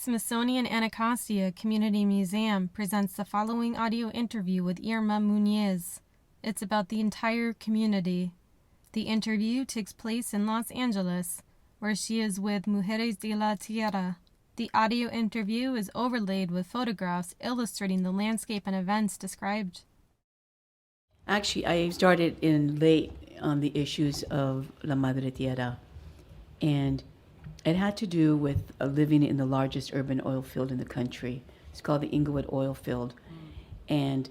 Smithsonian Anacostia Community Museum presents the following audio interview with Irma Muñoz. It's about the entire community. The interview takes place in Los Angeles, where she is with Mujeres de la Tierra. The audio interview is overlaid with photographs illustrating the landscape and events described. Actually, I started in late on the issues of La Madre Tierra, and it had to do with living in the largest urban oil field in the country. It's called the Inglewood Oil Field. And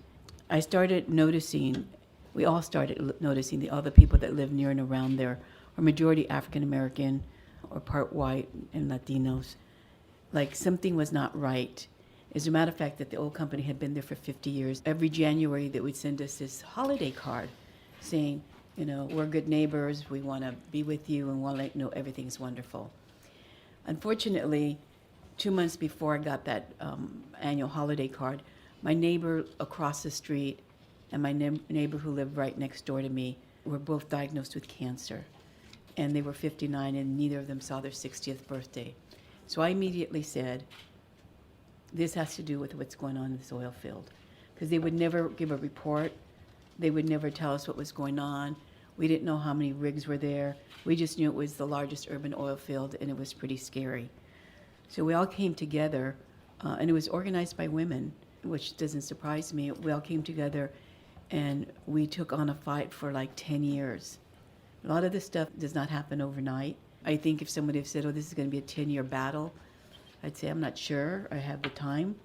I started noticing, we all started noticing all the people that live near and around there are majority African American or part white and Latinos. Like something was not right. As a matter of fact, that the oil company had been there for 50 years. Every January they would send us this holiday card saying, you know, we're good neighbors, we want to be with you and want to let you know everything's wonderful. Unfortunately, 2 months before I got that annual holiday card, my neighbor across the street and my neighbor who lived right next door to me were both diagnosed with cancer. And they were 59 and neither of them saw their 60th birthday. So I immediately said, this has to do with what's going on in this oil field. Because they would never give a report. They would never tell us what was going on. We didn't know how many rigs were there. We just knew it was the largest urban oil field, and it was pretty scary. So we all came together, and it was organized by women, which doesn't surprise me. We all came together, and we took on a fight for like 10 years. A lot of this stuff does not happen overnight. I think if somebody had said, oh, this is going to be a 10-year battle, I'd say, I'm not sure I have the time.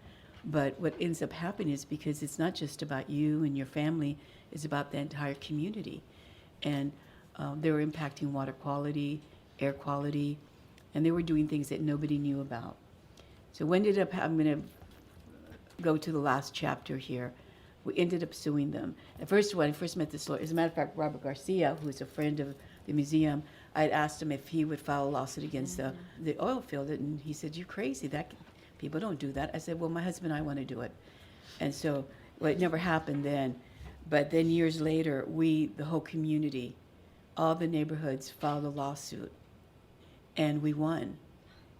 But what ends up happening is because it's not just about you and your family, it's about the entire community. And they were impacting water quality, air quality, and they were doing things that nobody knew about. So we ended up, I'm going to go to the last chapter here. We ended up suing them. At first, when I first met this lawyer, as a matter of fact, Robert Garcia, who is a friend of the museum, I had asked him if he would file a lawsuit against the oil field, and he said, you're crazy, people don't do that. I said, well, my husband and I want to do it. And so, well, it never happened then. But then years later, the whole community, all the neighborhoods filed a lawsuit, and we won.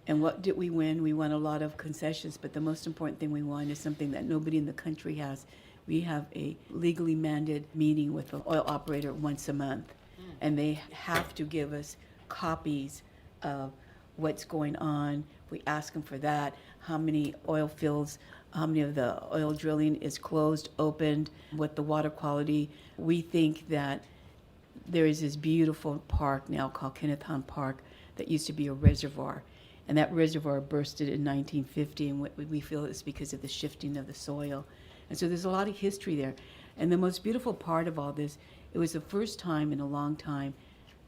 And what did we win? We won a lot of concessions, but the most important thing we won is something that nobody in the country has. We have a legally mandated meeting with the oil operator once a month, and they have to give us copies of what's going on. We ask them for that, how many oil fields, how many of the oil drilling is closed, opened, what the water quality. We think that there is this beautiful park now called Kenneth Hahn Park that used to be a reservoir. And that reservoir bursted in 1950, and we feel it's because of the shifting of the soil. And so there's a lot of history there. And the most beautiful part of all this, it was the first time in a long time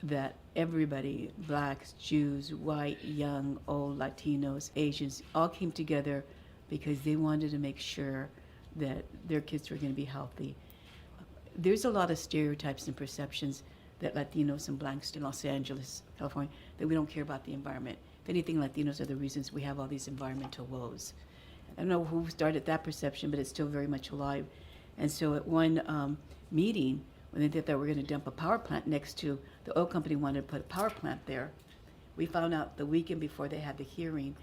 that everybody, blacks, Jews, white, young, old, Latinos, Asians, all came together because they wanted to make sure that their kids were going to be healthy. There's a lot of stereotypes and perceptions that Latinos and blacks in Los Angeles, California, that we don't care about the environment. If anything, Latinos are the reasons we have all these environmental woes. I don't know who started that perception, but it's still very much alive. And so at one meeting, when they thought they were going to dump a power plant next to, the oil company wanted to put a power plant there, we found out the weekend before they had the hearing,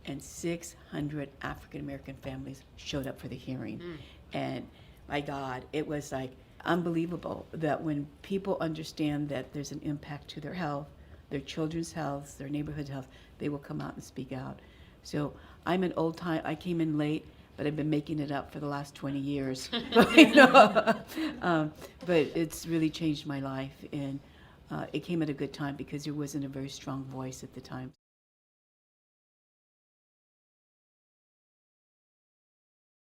and 600 African-American families showed up for the hearing. And my God, it was like unbelievable that when people understand that there's an impact to their health, their children's health, their neighborhood health, they will come out and speak out. So I'm an old time, I came in late, but I've been making it up for the last 20 years. But it's really changed my life, and it came at a good time because there wasn't a very strong voice at the time.